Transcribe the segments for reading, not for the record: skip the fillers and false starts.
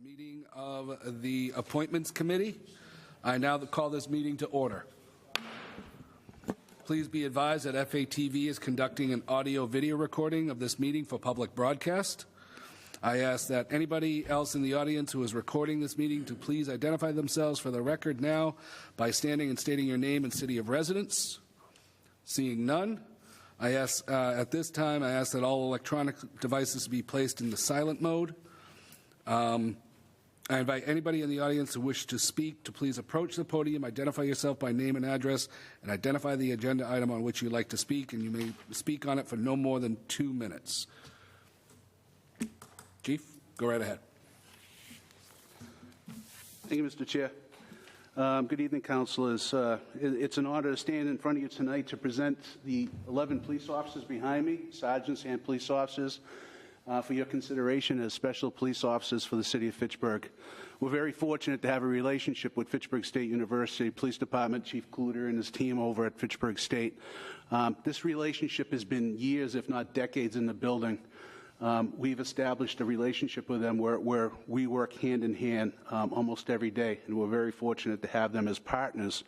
Meeting of the Appointments Committee. I now call this meeting to order. Please be advised that FATV is conducting an audio-video recording of this meeting for public broadcast. I ask that anybody else in the audience who is recording this meeting to please identify themselves for the record now by standing and stating your name and city of residence. Seeing none, I ask at this time, I ask that all electronic devices be placed in the silent mode. I invite anybody in the audience who wishes to speak to please approach the podium, identify yourself by name and address, and identify the agenda item on which you'd like to speak, and you may speak on it for no more than 2 minutes. Chief, go right ahead. Thank you, Mr. Chair. Good evening, councilors. It's an honor to stand in front of you tonight to present the 11 police officers behind me, sergeants and police officers, for your consideration as special police officers for the city of Fitchburg. We're very fortunate to have a relationship with Fitchburg State University Police Department, Chief Kluter and his team over at Fitchburg State. This relationship has been years, if not decades, in the building. We've established a relationship with them where we work hand in hand almost every day, and we're very fortunate to have them as partners.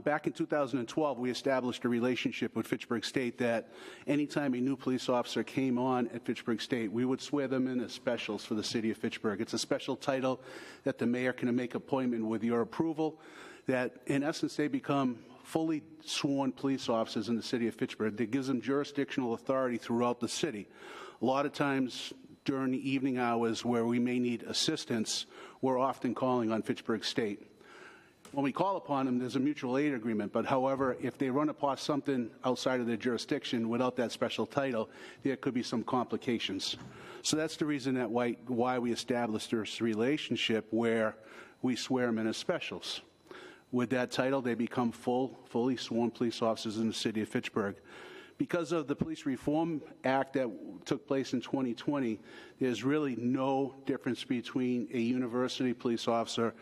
Back in 2012, we established a relationship with Fitchburg State that anytime a new police officer came on at Fitchburg State, we would swear them in as specials for the city of Fitchburg. It's a special title that the mayor can make appointment with your approval, that in essence they become fully sworn police officers in the city of Fitchburg. That gives them jurisdictional authority throughout the city. A lot of times during the evening hours where we may need assistance, we're often calling on Fitchburg State. When we call upon them, there's a mutual aid agreement, but however, if they run upon something outside of their jurisdiction without that special title, there could be some complications. So that's the reason that why we established this relationship where we swear them in as specials. With that title, they become fully sworn police officers in the city of Fitchburg. Because of the Police Reform Act that took place in 2020, there's really no difference between a university police officer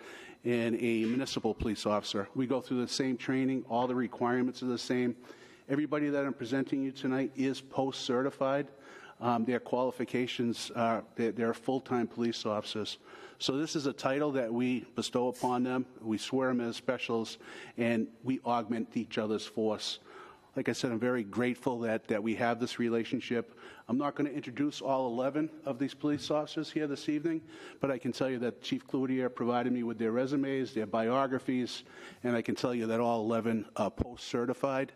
and a municipal police officer. We go through the same training, all the requirements are the same. Everybody that I'm presenting you tonight is post-certified. Their qualifications are, they're full-time police officers. So this is a title that we bestow upon them, we swear them as specials, and we augment each other's force. Like I said, I'm very grateful that we have this relationship. I'm not going to introduce all 11 of these police officers here this evening, but I can tell you that Chief Cloutier provided me with their resumes, their biographies, and I can tell you that all 11 are post-certified.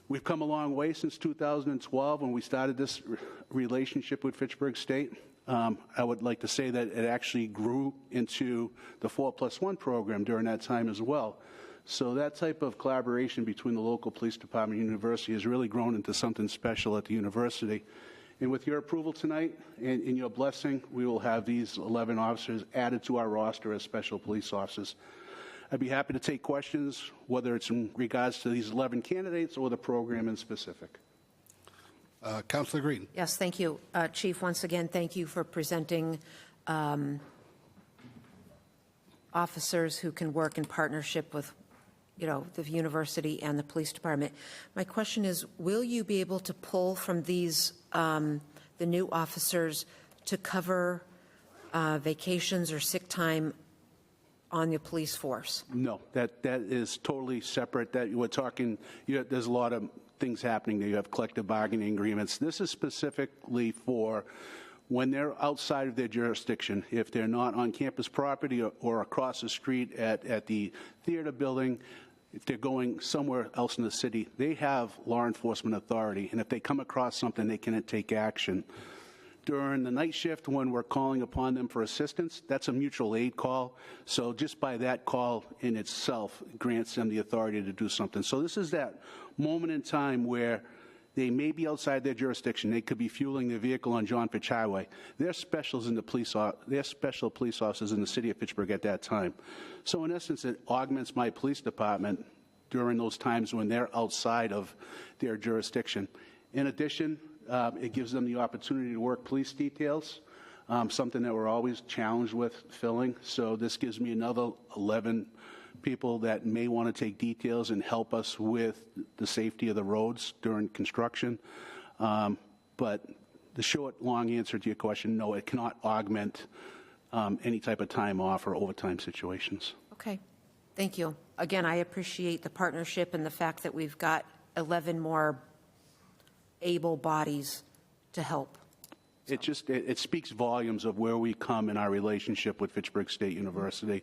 We've come a long way since 2012 when we started this relationship with Fitchburg State. I would like to say that it actually grew into the 4+1 program during that time as well. So that type of collaboration between the local police department and university has really grown into something special at the university. And with your approval tonight and your blessing, we will have these 11 officers added to our roster as special police officers. I'd be happy to take questions, whether it's in regards to these 11 candidates or the program in specific. Councilor Green. Yes, thank you. Chief, once again, thank you for presenting officers who can work in partnership with the university and the police department. My question is, will you be able to pull from these, the new officers to cover vacations or sick time on the police force? No, that is totally separate. That we're talking, there's a lot of things happening there. You have collective bargaining agreements. This is specifically for when they're outside of their jurisdiction, if they're not on campus property or across the street at the theater building, if they're going somewhere else in the city, they have law enforcement authority, and if they come across something, they can take action. During the night shift, when we're calling upon them for assistance, that's a mutual aid call, so just by that call in itself grants them the authority to do something. So this is that moment in time where they may be outside their jurisdiction. They could be fueling their vehicle on John Fitch Highway. They're specials in the police. They're special police officers in the city of Fitchburg at that time. So in essence, it augments my police department during those times when they're outside of their jurisdiction. In addition, it gives them the opportunity to work police details, something that we're always challenged with filling. So this gives me another 11 people that may want to take details and help us with the safety of the roads during construction. But the short, long answer to your question, no, it cannot augment any type of time off or overtime situations. Okay, thank you. Again, I appreciate the partnership and the fact that we've got 11 more able bodies to help. It speaks volumes of where we come in our relationship with Fitchburg State University.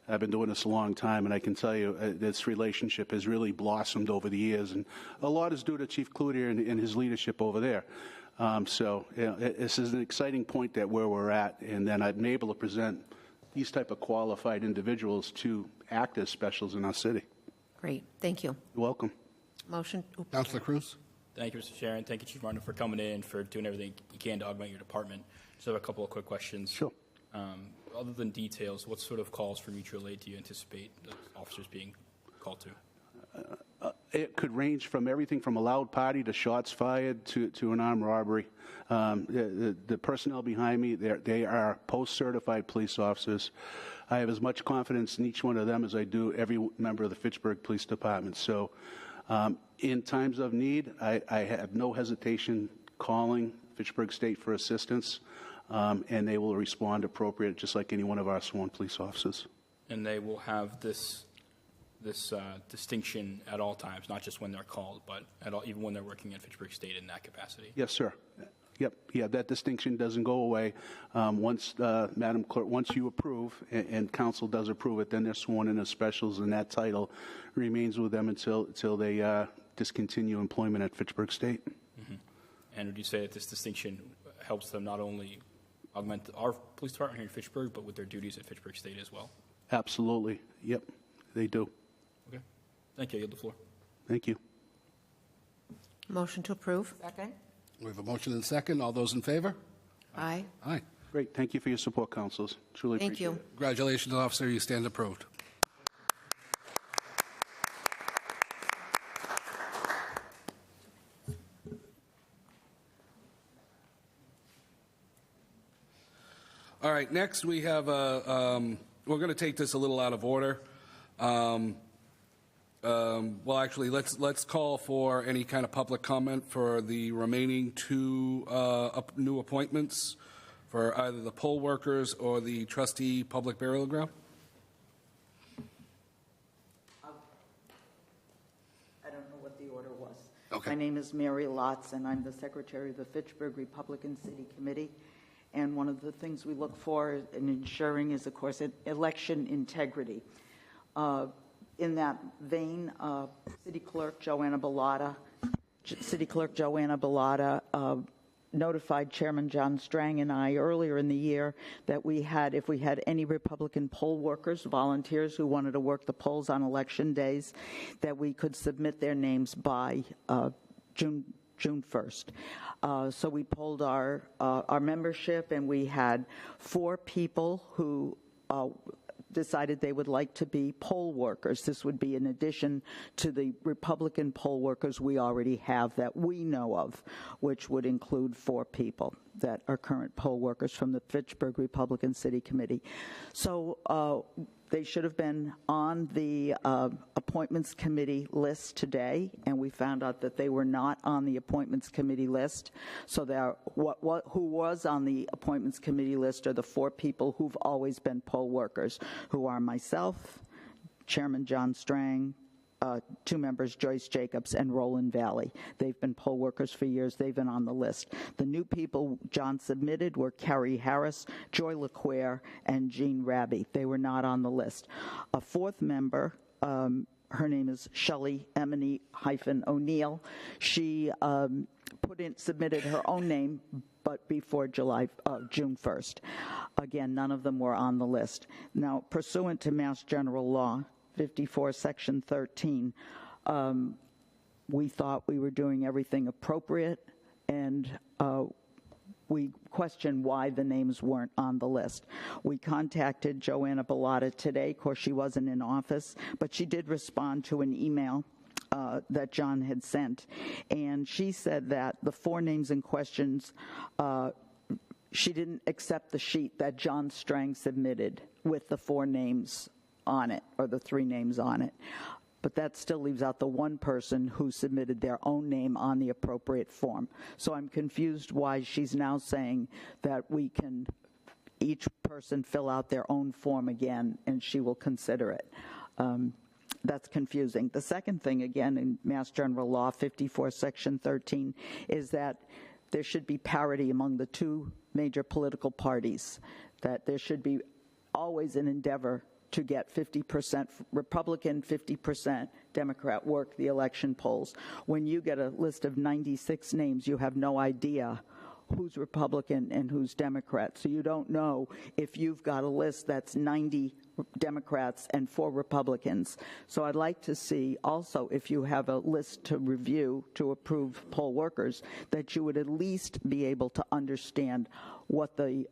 I've been doing this a long time, and I can tell you this relationship has really blossomed over the years, and a lot is due to Chief Cloutier and his leadership over there. This is an exciting point that where we're at, and then I'm able to present these type of qualified individuals to act as specials in our city. Great, thank you. You're welcome. Motion, Councilor Cruz? Thank you, Mr. Chair, and thank you, Chief Martin, for coming in, for doing everything you can to augment your department. Just have a couple of quick questions. Sure. Other than details, what sort of calls for mutual aid do you anticipate the officers being called to? It could range from everything from a loud party to shots fired to an armed robbery. The personnel behind me, they are post-certified police officers. I have as much confidence in each one of them as I do every member of the Fitchburg Police Department. So in times of need, I have no hesitation calling Fitchburg State for assistance, and they will respond appropriate, just like any one of our sworn police officers. And they will have this distinction at all times, not just when they're called, but even when they're working at Fitchburg State in that capacity. Yes, sir. Yep. Yeah, that distinction doesn't go away. Once, Madam Clerk, once you approve and council does approve it, then they're sworn in as specials, and that title remains with them until they discontinue employment at Fitchburg State. Mm-hmm. And would you say that this distinction helps them not only augment our police department here in Fitchburg, but with their duties at Fitchburg State as well? Absolutely. Yep, they do. Okay. Thank you. I yield the floor. Thank you. motion to approve? Second. We have a motion and second. All those in favor? Aye, Aye. Great. Thank you for your support, councilors. Truly thank appreciate you. it. Congratulations, officer. You stand approved. All right, next we have we're going to take this a little out of order. Well, actually, let's call for any kind of public comment for the remaining two new appointments for either the poll workers or the trustee public burial ground. I don't know what the order was. Okay. My name is Mary Lotz, and I'm the secretary of the Fitchburg Republican City Committee. And one of the things we look for in ensuring is, of course, election integrity. In that vein, City Clerk Joanna Bellata notified Chairman John Strang and I earlier in the year that if we had any Republican poll workers, volunteers who wanted to work the polls on election days, that we could submit their names by June 1st. So we polled our membership, and we had 4 people who decided they would like to be poll workers. This would be in addition to the Republican poll workers we already have that we know of, which would include 4 people that are current poll workers from the Fitchburg Republican City Committee. So they should have been on the appointments committee list today, and we found out that they were not on the appointments committee list. So who was on the appointments committee list are the 4 people who've always been poll workers, who are myself, Chairman John Strang, 2 members, Joyce Jacobs and Roland Valley. They've been poll workers for years. They've been on the list. The new people John submitted were Carrie Harris, Joy LeQuire, and Jean Raby. They were not on the list. A 4th member, her name is Shelley Emily-O'Neill. She submitted her own name, but before June 1st. Again, none of them were on the list. Now, pursuant to Mass General Law 54, Section 13, we thought we were doing everything appropriate, and we questioned why the names weren't on the list. We contacted Joanna Bellata today. Of course, she wasn't in office, but she did respond to an email that John had sent, and she said that the 4 names in questions, she didn't accept the sheet that John Strang submitted with the 4 names on it, or the 3 names on it. But that still leaves out the 1 person who submitted their own name on the appropriate form. So I'm confused why she's now saying that we can each person fill out their own form again, and she will consider it. That's confusing. The second thing, again, in Mass General Law 54, Section 13, is that there should be parity among the two major political parties, that there should be always an endeavor to get 50% Republican, 50% Democrat work the election polls. When you get a list of 96 names, you have no idea who's Republican and who's Democrat. So you don't know if you've got a list that's 90 Democrats and 4 Republicans. So I'd like to see also, if you have a list to review to approve poll workers, that you would at least be able to understand what the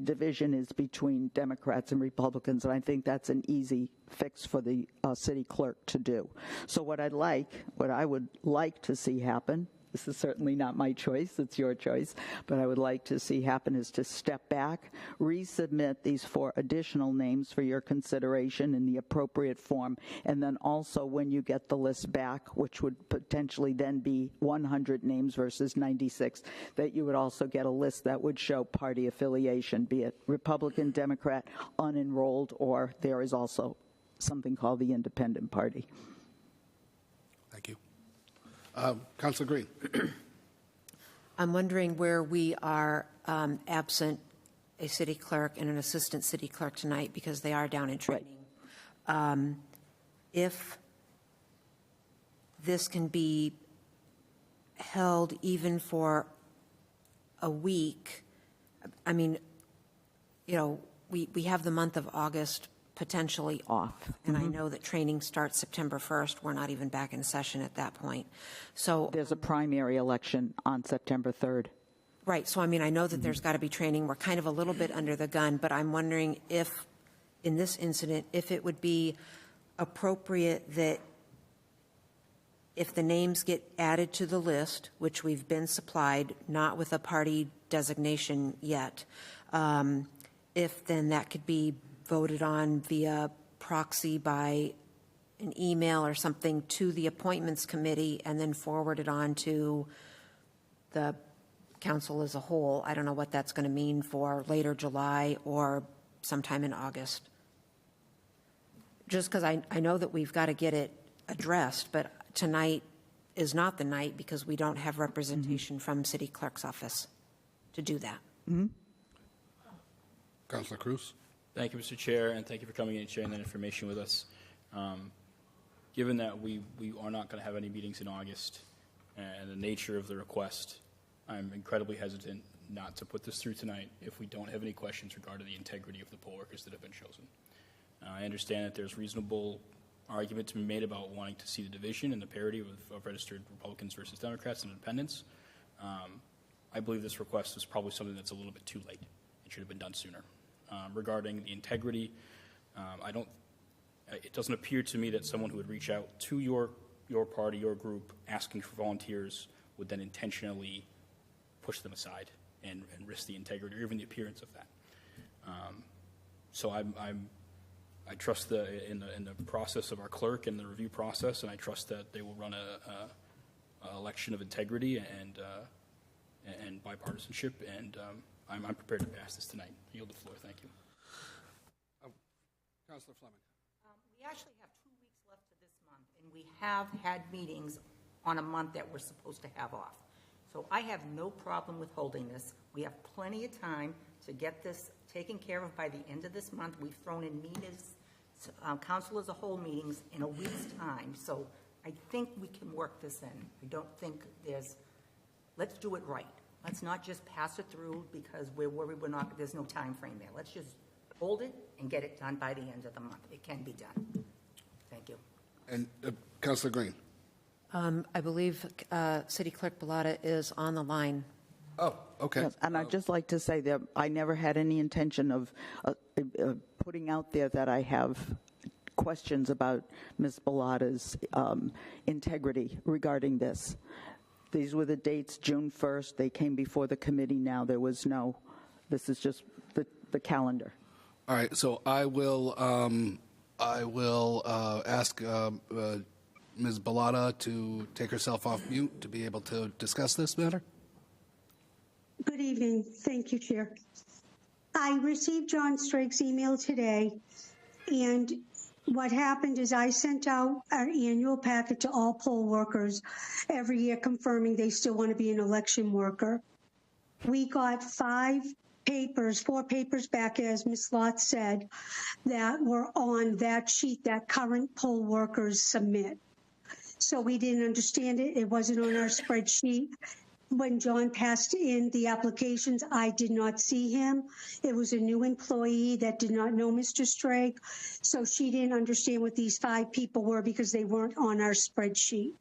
division is between Democrats and Republicans, and I think that's an easy fix for the city clerk to do. So what I would like to see happen, this is certainly not my choice, it's your choice, but I would like to see happen is to step back, resubmit these 4 additional names for your consideration in the appropriate form, and then also when you get the list back, which would potentially then be 100 names versus 96, that you would also get a list that would show party affiliation, be it Republican, Democrat, unenrolled, or there is also something called the Independent Party. Thank you. Councilor Green. I'm wondering where we are absent a city clerk and an assistant city clerk tonight because they are down in training. If this can be held even for a week, I mean, you know, we have the month of August potentially off. And I know that training starts September 1st. We're not even back in session at that point. So There's a primary election on September 3rd. right. So, I mean, I know that there's got to be training. We're kind of a little bit under the gun, but I'm wondering if, in this incident, if it would be appropriate that if the names get added to the list, which we've been supplied, not with a party designation yet, if then that could be voted on via proxy by an email or something to the appointments committee and then forwarded on to the council as a whole. I don't know what that's going to mean for later July or sometime in August. Just because I know that we've got to get it addressed, but tonight is not the night because we don't have representation from city clerk's office to do that. Councilor Cruz. Thank you, Mr. Chair, and thank you for coming in and sharing that information with us. Given that we are not going to have any meetings in August and the nature of the request, I'm incredibly hesitant not to put this through tonight if we don't have any questions regarding the integrity of the poll workers that have been chosen. I understand that there's reasonable argument to be made about wanting to see the division and the parity of registered Republicans versus Democrats and independents. I believe this request is probably something that's a little bit too late. It should have been done sooner. Regarding the integrity, it doesn't appear to me that someone who would reach out to your party, your group, asking for volunteers would then intentionally push them aside and risk the integrity or even the appearance of that. So I trust in the process of our clerk and the review process, and I trust that they will run a election of integrity and bipartisanship, and I'm prepared to pass this tonight. Yield the floor. Thank you. Councilor Fleming. We actually have 2 weeks left to this month, and we have had meetings on a month that we're supposed to have off. So I have no problem with holding this. We have plenty of time to get this taken care of by the end of this month. We've thrown in meetings, council as a whole meetings in a week's time. So I think we can work this in. I don't think let's do it right. Let's not just pass it through because we're worried there's no time frame there. Let's just hold it and get it done by the end of the month. It can be done. Thank you. And Councilor Green. I believe City Clerk Bellotta is on the line. Oh, okay. Yes, and I'd just like to say that I never had any intention of putting out there that I have questions about Ms. Bellotta's integrity regarding this. These were the dates, June 1st. They came before the committee now. There was this is just the calendar. All right, so I will ask Ms. Bellotta to take herself off mute to be able to discuss this matter. Good evening. Thank you, Chair. I received John Strake's email today, and what happened is I sent out our annual packet to all poll workers every year confirming they still want to be an election worker. We got 4 papers back, as Ms. Lott said, that were on that sheet that current poll workers submit. So we didn't understand it. It wasn't on our spreadsheet. When John passed in the applications, I did not see him. It was a new employee that did not know Mr. Strake, so she didn't understand what these 5 people were because they weren't on our spreadsheet.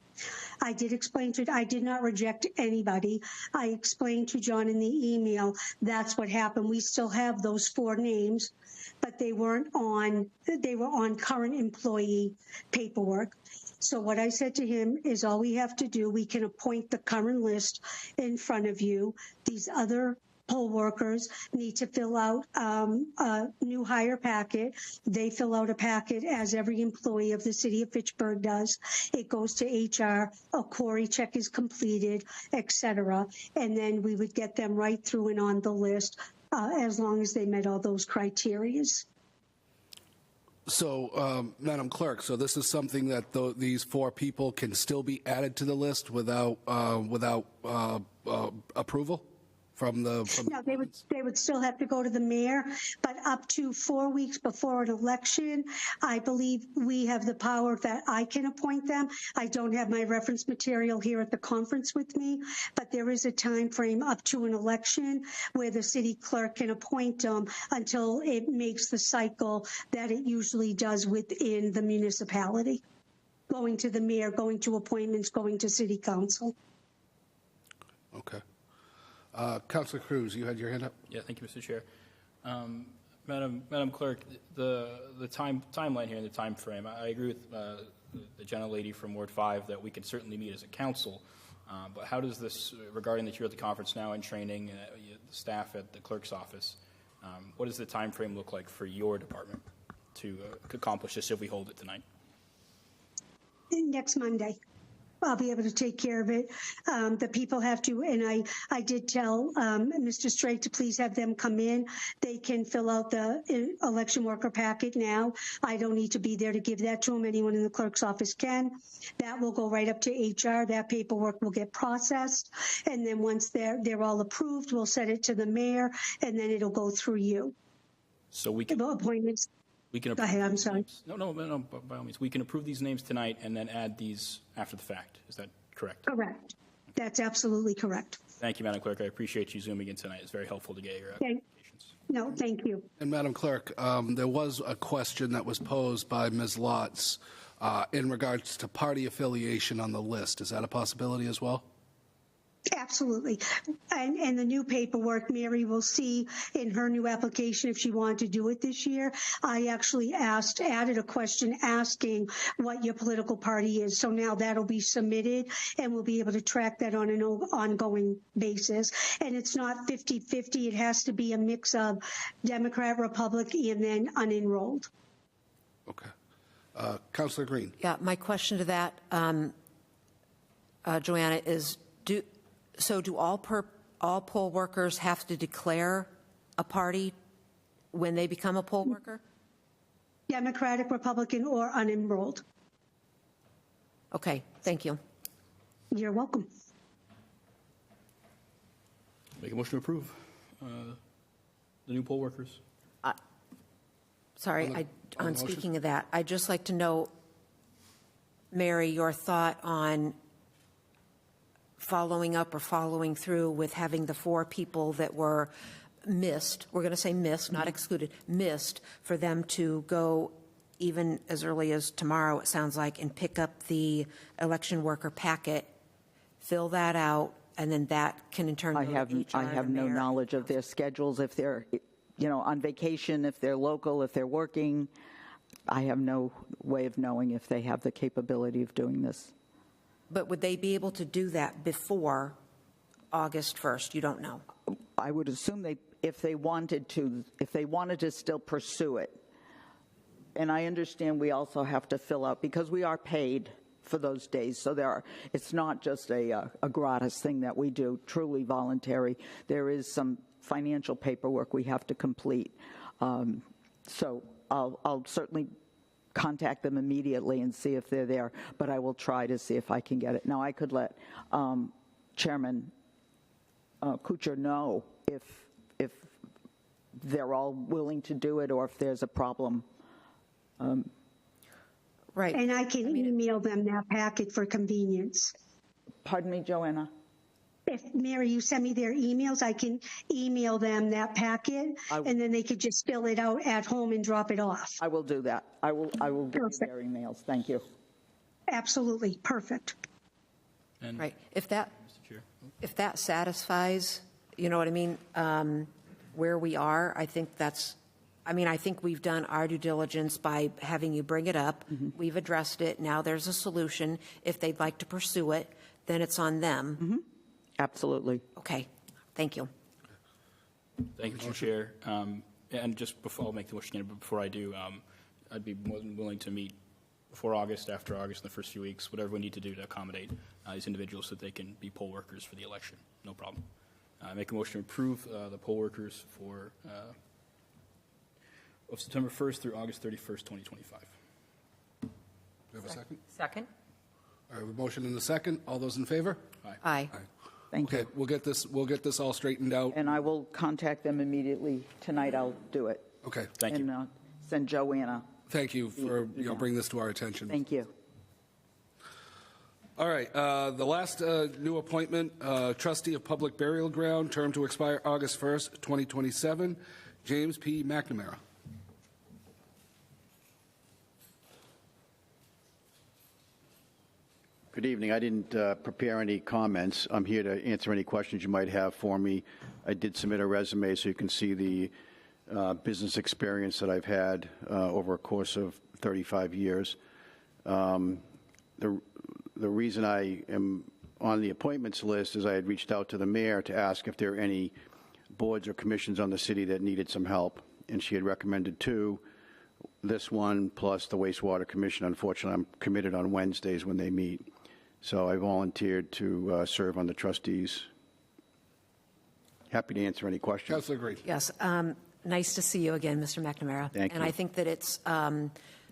I did explain to, I did not reject anybody. I explained to John in the email, that's what happened. We still have those 4 names, but they weren't on, they were on current employee paperwork. So what I said to him is all we have to do, we can appoint the current list in front of you. These other poll workers need to fill out a new hire packet. They fill out a packet as every employee of the city of Fitchburg does. It goes to HR, a query check is completed, etc. And then we would get them right through and on the list as long as they met all those criteria. So, Madam Clerk, so this is something that these 4 people can still be added to the list without approval from the. No, they would still have to go to the mayor, but up to 4 weeks before an election, I believe we have the power that I can appoint them. I don't have my reference material here at the conference with me, but there is a time frame up to an election where the city clerk can appoint them until it makes the cycle that it usually does within the municipality, going to the mayor, going to appointments, going to city council. Okay. Councilor Cruz, you had your hand up? Yeah, thank you, Mr. Chair. Madam Clerk, the timeline here and the time frame, I agree with the gentlelady from Ward 5 that we can certainly meet as a council, but how does this, regarding that you're at the conference now and training the staff at the clerk's office, what does the time frame look like for your department to accomplish this if we hold it tonight? Next Monday. I'll be able to take care of it. The people have to, and I did tell Mr. Strake to please have them come in. They can fill out the election worker packet now. I don't need to be there to give that to them. Anyone in the clerk's office can. That will go right up to HR. That paperwork will get processed. And then once they're all approved, we'll send it to the mayor, and then it'll go through you. So we can appointments. We can Go ahead, I'm sorry. No, by all means. We can approve these names tonight and then add these after the fact. Is that correct? Correct. That's absolutely correct. Thank you, Madam Clerk. I appreciate you zooming in tonight. It's very helpful to get your applications. No, thank you. And Madam Clerk, there was a question that was posed by Ms. Lotz in regards to party affiliation on the list. Is that a possibility as well? Absolutely. And the new paperwork, Mary will see in her new application if she wanted to do it this year. I actually added a question asking what your political party is. So now that'll be submitted and we'll be able to track that on an ongoing basis. And it's not 50-50. It has to be a mix of Democrat, Republic, and then unenrolled. Okay. Councilor Green. Yeah, my question to that, Joanna, is do all poll workers have to declare a party when they become a poll worker? Democratic, Republican, or unenrolled. Okay, thank you. You're welcome. Make a motion to approve the new poll workers. Sorry, on speaking of that, I'd just like to know, Mary, your thought on following up or following through with having the 4 people that were missed, we're going to say missed, not excluded, missed, for them to go even as early as tomorrow, it sounds like, and pick up the election worker packet, fill that out, and then that can in turn go to HR. I have no knowledge of their schedules, if they're, on vacation, if they're local, if they're working. I have no way of knowing if they have the capability of doing this. But would they be able to do that before August 1st? You don't know. I would assume if they wanted to still pursue it. And I understand we also have to fill out, because we are paid for those days. So it's not just a gratis thing that we do, truly voluntary. There is some financial paperwork we have to complete. So I'll certainly contact them immediately and see if they're there, but I will try to see if I can get it. Now, I could let Chairman Kuchar know if they're all willing to do it or if there's a problem. Right. And I can email them that packet for convenience. Pardon me, Joanna? If, Mary, you send me their emails, I can email them that packet, and then they could just fill it out at home and drop it off. I will do that. I will give you Perfect. their emails. Thank you. Absolutely, perfect. And Right. If that, Mr. Chair. if that satisfies, you know what I mean, where we are, I think I think we've done our due diligence by having you bring it up. We've addressed it. Now there's a solution. If they'd like to pursue it, then it's on them. Absolutely. Okay. Thank you. Thank you, Mr. Chair. And just before, I'll make the motion, but before I do, I'd be more than willing to meet before August, after August, in the first few weeks, whatever we need to do to accommodate these individuals so that they can be poll workers for the election. No problem. I make a motion to approve the poll workers for of September 1st through August 31st, 2025. Do we have a second? Second? All right, a motion and a second. All those in favor? Aye. Thank Okay, you. we'll get this all straightened out. And I will contact them immediately. Tonight I'll do it. Okay, Thank you. And send Joanna. thank you for, bringing this to our attention. Thank you. All right, the last new appointment, trustee of public burial ground, term to expire August 1st, 2027, James P. McNamara. Good evening. I didn't prepare any comments. I'm here to answer any questions you might have for me. I did submit a resume so you can see the business experience that I've had over a course of 35 years. The reason I am on the appointments list is I had reached out to the mayor to ask if there are any boards or commissions on the city that needed some help, and she had recommended two. This one plus the wastewater commission. Unfortunately, I'm committed on Wednesdays when they meet. So I volunteered to serve on the trustees. Happy to answer any questions. Councilor Green. Yes. Nice to see you again, Mr. McNamara. Thank And you. I think that it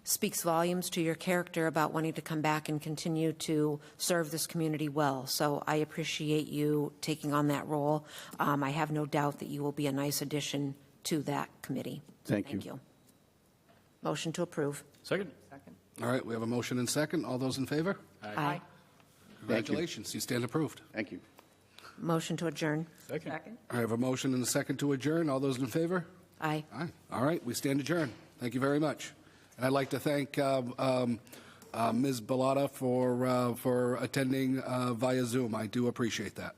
speaks volumes to your character about wanting to come back and continue to serve this community well. So I appreciate you taking on that role. I have no doubt that you will be a nice addition to that committee. Thank you. Motion to approve. Second? All right, we have a motion and second. All those in favor? Aye. Congratulations, you stand approved. Thank you. Motion to adjourn. Second. Second? I have a motion and a second to adjourn. All those in favor? Aye. Aye. All right, we stand adjourned. Thank you very much. And I'd like to thank Ms. Bellotta for attending via Zoom. I do appreciate that.